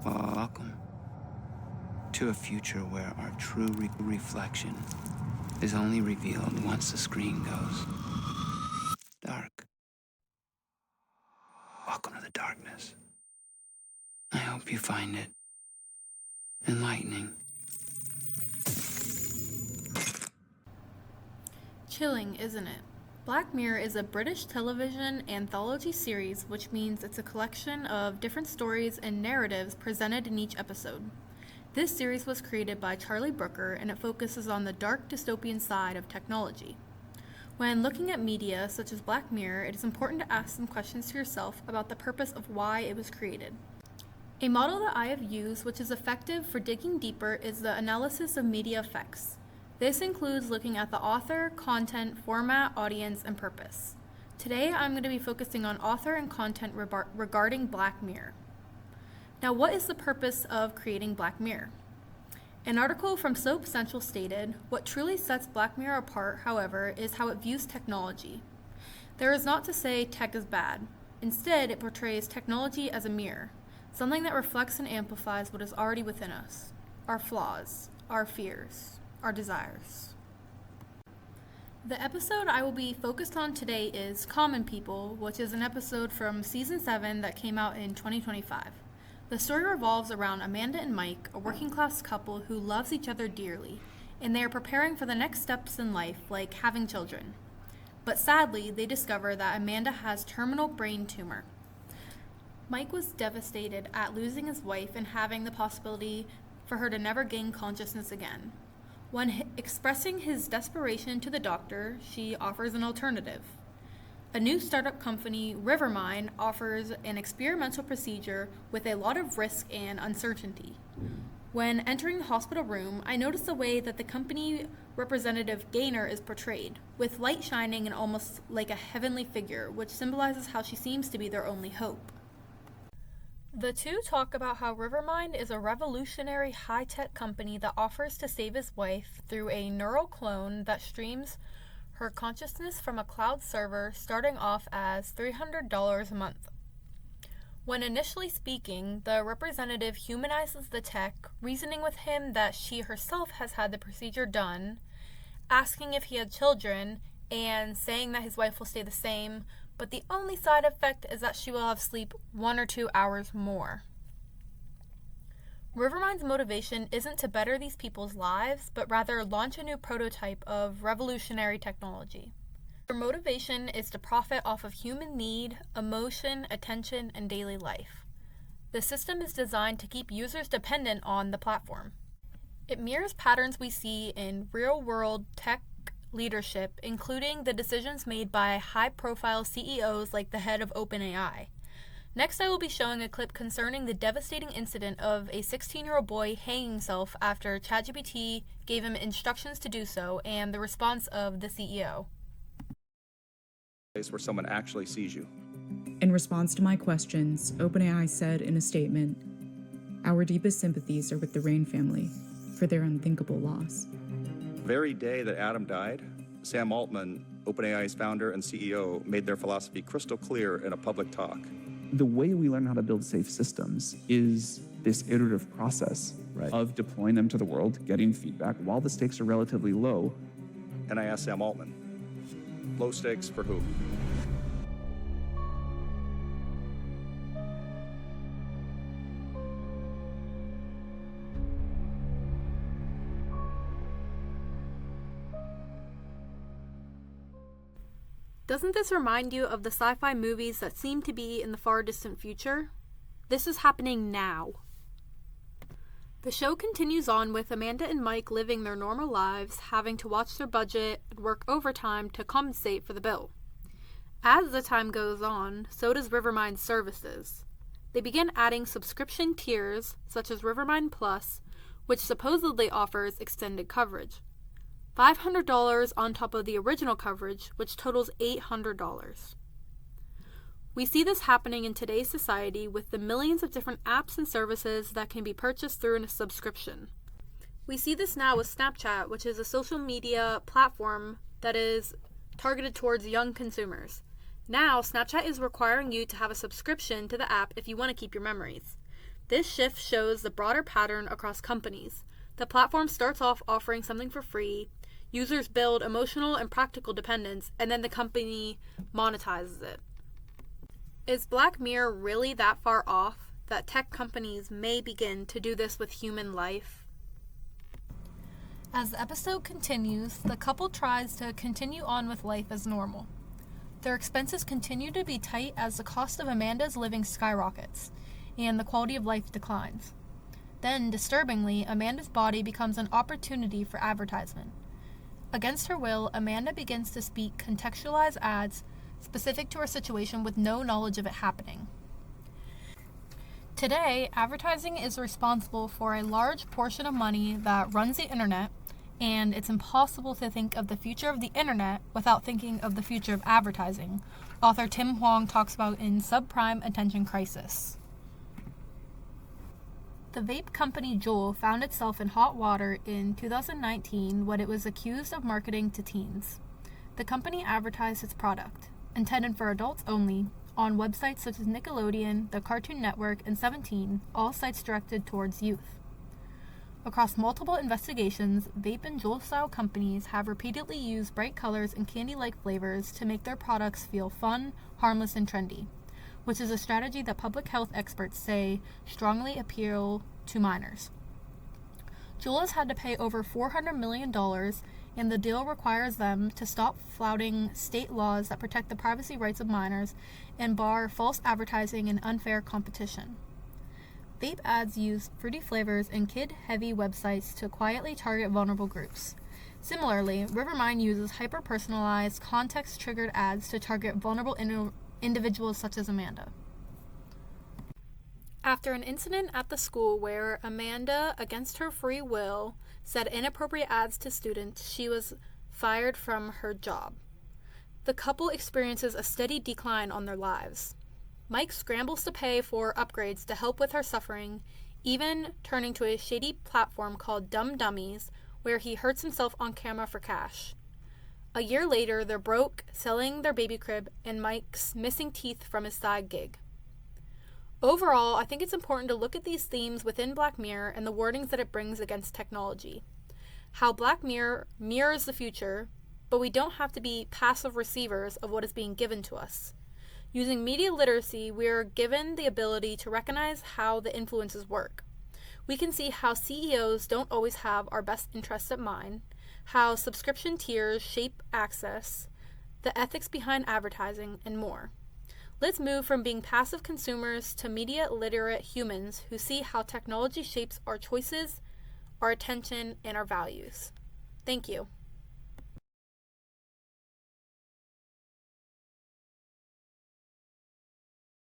Welcome to a future where our true reflection is only revealed once the screen goes dark. Welcome to the darkness. I hope you find it enlightening. Chilling, isn't it? Black Mirror is a British television anthology series, which means it's a collection of different stories and narratives presented in each episode. This series was created by Charlie Brooker, and it focuses on the dark dystopian side of technology. When looking at media such as Black Mirror, it is important to ask some questions to yourself about the purpose of why it was created. A model that I have used, which is effective for digging deeper, is the analysis of media effects. This includes looking at the author, content, format, audience, and purpose. Today, I'm going to be focusing on author and content regarding Black Mirror. Now, what is the purpose of creating Black Mirror? An article from Soap Central stated, "What truly sets Black Mirror apart, however, is how it views technology. There is not to say tech is bad. Instead, it portrays technology as a mirror, something that reflects and amplifies what is already within us, our flaws, our fears, our desires." The episode I will be focused on today is Common People, which is an episode from Season 7 that came out in 2025. The story revolves around Amanda and Mike, a working-class couple who loves each other dearly, and they are preparing for the next steps in life, like having children. But sadly, they discover that Amanda has terminal brain tumor. Mike was devastated at losing his wife and having the possibility for her to never gain consciousness again. When expressing his desperation to the doctor, she offers an alternative. A new startup company, Rivermind, offers an experimental procedure with a lot of risk and uncertainty. When entering the hospital room, I noticed the way that the company representative Gaynor is portrayed, with light shining and almost like a heavenly figure, which symbolizes how she seems to be their only hope. The two talk about how Rivermind is a revolutionary high-tech company that offers to save his wife through a neural clone that streams her consciousness from a cloud server, starting off as $300 a month. When initially speaking, the representative humanizes the tech, reasoning with him that she herself has had the procedure done, asking if he had children, and saying that his wife will stay the same, but the only side effect is that she will have sleep 1 or 2 hours more. Rivermind's motivation isn't to better these people's lives, but rather launch a new prototype of revolutionary technology. Their motivation is to profit off of human need, emotion, attention, and daily life. The system is designed to keep users dependent on the platform. It mirrors patterns we see in real-world tech leadership, including the decisions made by high-profile CEOs like the head of OpenAI. Next, I will be showing a clip concerning the devastating incident of a 16-year-old boy hanging himself after ChatGPT gave him instructions to do so, and the response of the CEO. Place where someone actually sees you. In response to my questions, OpenAI said in a statement, "Our deepest sympathies are with the Rain family for their unthinkable loss." The very day that Adam died, Sam Altman, OpenAI's founder and CEO, made their philosophy crystal clear in a public talk. The way we learn how to build safe systems is this iterative process, right, of deploying them to the world, getting feedback while the stakes are relatively low. And I asked Sam Altman, low stakes for who? Doesn't this remind you of the sci-fi movies that seem to be in the far distant future? This is happening now. The show continues on with Amanda and Mike living their normal lives, having to watch their budget and work overtime to compensate for the bill. As the time goes on, so does Rivermind's services. They begin adding subscription tiers, such as Rivermind Plus, which supposedly offers extended coverage. $500 on top of the original coverage, which totals $800. We see this happening in today's society with the millions of different apps and services that can be purchased through a subscription. We see this now with Snapchat, which is a social media platform that is targeted towards young consumers. Now, Snapchat is requiring you to have a subscription to the app if you want to keep your memories. This shift shows the broader pattern across companies. The platform starts off offering something for free, users build emotional and practical dependence, and then the company monetizes it. Is Black Mirror really that far off that tech companies may begin to do this with human life? As the episode continues, the couple tries to continue on with life as normal. Their expenses continue to be tight as the cost of Amanda's living skyrockets, and the quality of life declines. Then, disturbingly, Amanda's body becomes an opportunity for advertisement. Against her will, Amanda begins to speak contextualized ads specific to her situation with no knowledge of it happening. Today, advertising is responsible for a large portion of money that runs the internet, and it's impossible to think of the future of the internet without thinking of the future of advertising, author Tim Hwang talks about in Subprime Attention Crisis. The vape company Juul found itself in hot water in 2019 when it was accused of marketing to teens. The company advertised its product, intended for adults only, on websites such as Nickelodeon, the Cartoon Network, and 17, all sites directed towards youth. Across multiple investigations, vape and Juul-style companies have repeatedly used bright colors and candy-like flavors to make their products feel fun, harmless, and trendy, which is a strategy that public health experts say strongly appeal to minors. Juul has had to pay over $400 million, and the deal requires them to stop flouting state laws that protect the privacy rights of minors and bar false advertising and unfair competition. Vape ads use fruity flavors and kid-heavy websites to quietly target vulnerable groups. Similarly, Rivermind uses hyper-personalized, context-triggered ads to target vulnerable individuals such as Amanda. After an incident at the school where Amanda, against her free will, said inappropriate ads to students, she was fired from her job. The couple experiences a steady decline on their lives. Mike scrambles to pay for upgrades to help with her suffering, even turning to a shady platform called Dumb Dummies, where he hurts himself on camera for cash. A year later, they're broke, selling their baby crib, and Mike's missing teeth from his side gig. Overall, I think it's important to look at these themes within Black Mirror and the wordings that it brings against technology. How Black Mirror mirrors the future, but we don't have to be passive receivers of what is being given to us. Using media literacy, we are given the ability to recognize how the influences work. We can see how CEOs don't always have our best interests at mind, how subscription tiers shape access, the ethics behind advertising, and more. Let's move from being passive consumers to media literate humans who see how technology shapes our choices, our attention, and our values. Thank you.